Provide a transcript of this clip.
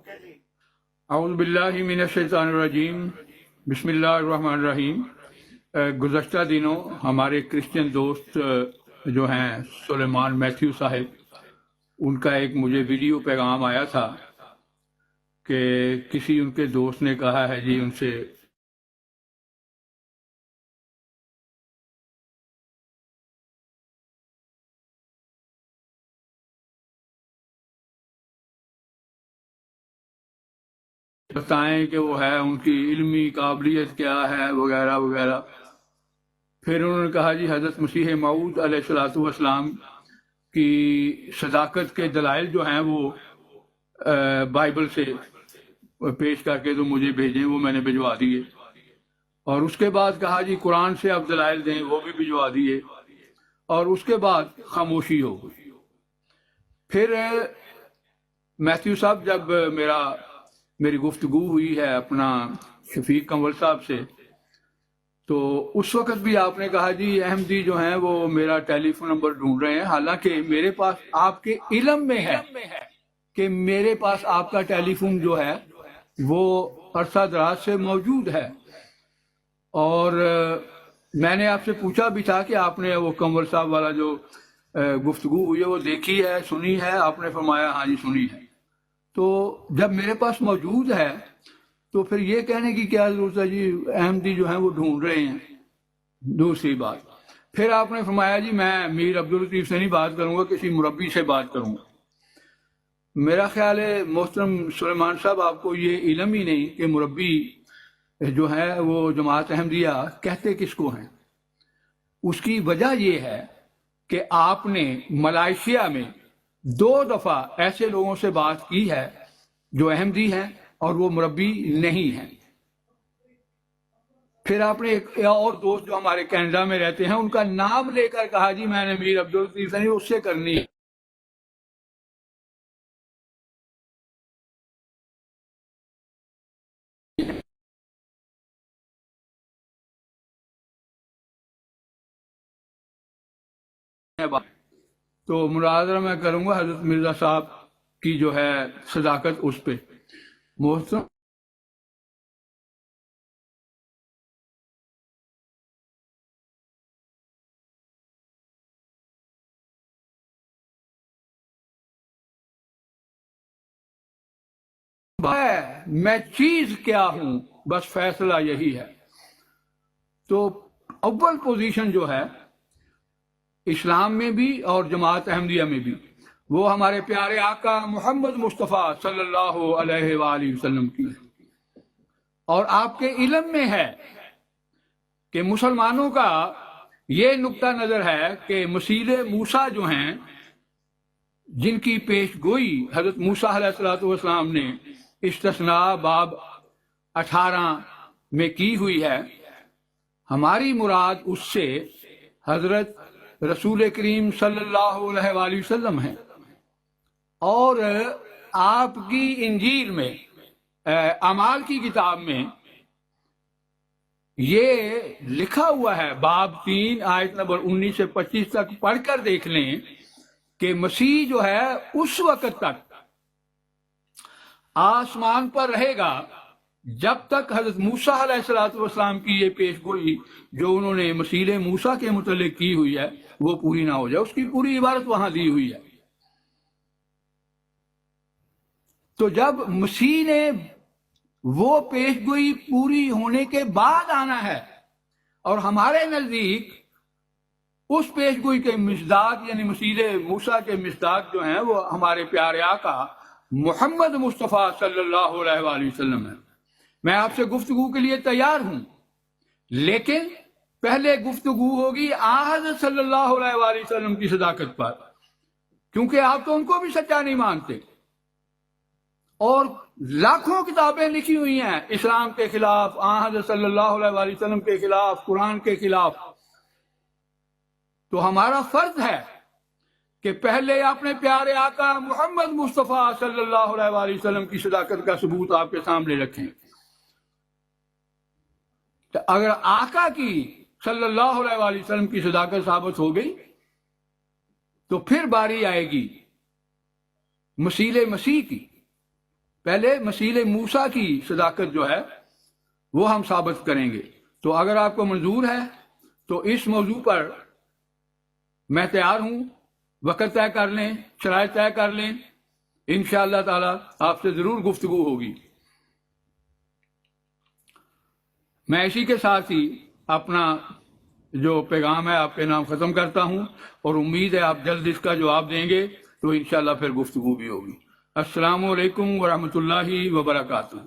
اعوذ باللہ من الشیطان الرجیم، بسم اللہ الرحمن الرحیم۔ گزشتہ دنوں ہمارے کرسچن دوست جو ہیں سلیمان میتھیو صاحب، ان کا ایک مجھے ویڈیو پیغام آیا تھا کہ کسی ان کے دوست نے کہا ہے جی ان سے بتائیں کہ وہ ہے ان کی علمی قابلیت کیا ہے وغیرہ وغیرہ۔ پھر انہوں نے کہا جی حضرت مسیح موعود علیہ الصلوۃ والسلام کی صداقت کے دلائل جو ہیں وہ بائبل سے پیش کر کے تو مجھے بھیجیں، وہ میں نے بھجوا دیے۔ اور اس کے بعد کہا جی قرآن سے آپ دلائل دیں، وہ بھی بھجوا دیے۔ اور اس کے بعد خاموشی ہو گئی۔ پھر میتھیو صاحب جب میری گفتگو ہوئی ہے اپنا شفیق کنول صاحب سے، تو اس وقت بھی آپ نے کہا جی احمدی جو ہیں وہ میرا ٹیلی فون نمبر ڈھونڈ رہے ہیں، حالانکہ میرے پاس آپ کے علم میں ہے کہ میرے پاس آپ کا ٹیلی فون جو ہے وہ عرصہ دراز سے موجود ہے۔ اور میں نے آپ سے پوچھا بھی تھا کہ آپ نے وہ کنول صاحب والا جو گفتگو ہوئی ہے وہ دیکھی ہے، سنی ہے؟ آپ نے فرمایا ہاں جی سنی ہے۔ تو جب میرے پاس موجود ہے تو پھر یہ کہنے کی کیا ضرورت ہے جی احمدی جو ہیں وہ ڈھونڈ رہے ہیں؟ دوسری بات پھر آپ نے فرمایا جی میں میر عبداللطیف سے نہیں بات کروں گا، کسی مربی سے بات کروں گا۔ میرا خیال ہے محترم سلیمان صاحب آپ کو یہ علم ہی نہیں کہ مربی جو ہے وہ جماعت احمدیہ کہتے کس کو ہیں۔ اس کی وجہ یہ ہے کہ آپ نے ملائیشیا میں 2 دفعہ ایسے لوگوں سے بات کی ہے جو احمدی ہیں اور وہ مربی نہیں ہیں۔ پھر آپ نے ایک اور دوست جو ہمارے کینیڈا میں رہتے ہیں ان کا نام لے کر کہا جی میں نے میر عبداللطیف سے نہیں، اس سے کرنی ہے۔ تو مناظرہ میں کروں گا حضرت مرزا صاحب کی جو ہے صداقت اس پہ۔ محترم میں چیز کیا ہوں، بس فیصلہ یہی ہے۔ تو اول پوزیشن جو ہے اسلام میں بھی اور جماعت احمدیہ میں بھی وہ ہمارے پیارے آقا محمد مصطفیٰ صلی اللہ علیہ وآلہ وسلم کی ہے۔ اور آپ کے علم میں ہے کہ مسلمانوں کا یہ نقطہ نظر ہے کہ مسیح موسیٰ جو ہیں جن کی پیش گوئی حضرت موسیٰ علیہ السلام نے استثناء باب 18 میں کی ہوئی ہے، ہماری مراد اس سے حضرت رسول کریم صلی اللہ علیہ وآلہ وسلم ہے۔ اور آپ کی انجیل میں اعمال کی کتاب میں یہ لکھا ہوا ہے، باب 3 آیت نمبر 19 سے 25 تک پڑھ کر دیکھ لیں کہ مسیح جو ہے اس وقت تک آسمان پر رہے گا جب تک حضرت موسیٰ علیہ السلام کی یہ پیش گوئی جو انہوں نے مسیح موسیٰ کے متعلق کی ہوئی ہے وہ پوری نہ ہو جائے۔ اس کی پوری عبارت وہاں دی ہوئی ہے۔ تو جب مسیح نے وہ پیش گوئی پوری ہونے کے بعد آنا ہے اور ہمارے نزدیک اس پیش گوئی کے مصداق یعنی مسیح موسیٰ کے مصداق جو ہیں وہ ہمارے پیارے آقا محمد مصطفیٰ صلی اللہ علیہ وآلہ وسلم ہے۔ میں آپ سے گفتگو کے لیے تیار ہوں، لیکن پہلے گفتگو ہوگی حضرت صلی اللہ علیہ وآلہ وسلم کی صداقت پر، کیونکہ آپ تو ان کو بھی سچا نہیں مانتے۔ اور لاکھوں کتابیں لکھی ہوئی ہیں اسلام کے خلاف، حضرت صلی اللہ علیہ وآلہ وسلم کے خلاف، قرآن کے خلاف۔ تو ہمارا فرض ہے کہ پہلے اپنے پیارے آقا محمد مصطفیٰ صلی اللہ علیہ وآلہ وسلم کی صداقت کا ثبوت آپ کے سامنے رکھیں۔ تو اگر آقا کی صلی اللہ علیہ وآلہ وسلم کی صداقت ثابت ہو گئی تو پھر باری آئے گی مسیح کی۔ پہلے مسیح موسیٰ کی صداقت جو ہے وہ ہم ثابت کریں گے. تو اگر آپ کو منظور ہے تو اس موضوع پر میں تیار ہوں، وقت طے کر لیں، شرائط طے کر لیں، انشاءاللہ تعالی آپ سے ضرور گفتگو ہوگی. میں اسی کے ساتھ ہی اپنا جو پیغام ہے آپ کے نام ختم کرتا ہوں، اور امید ہے آپ جلد اس کا جواب دیں گے تو انشاءاللہ پھر گفتگو بھی ہوگی. السلام علیکم ورحمۃ اللہ وبرکاتہ.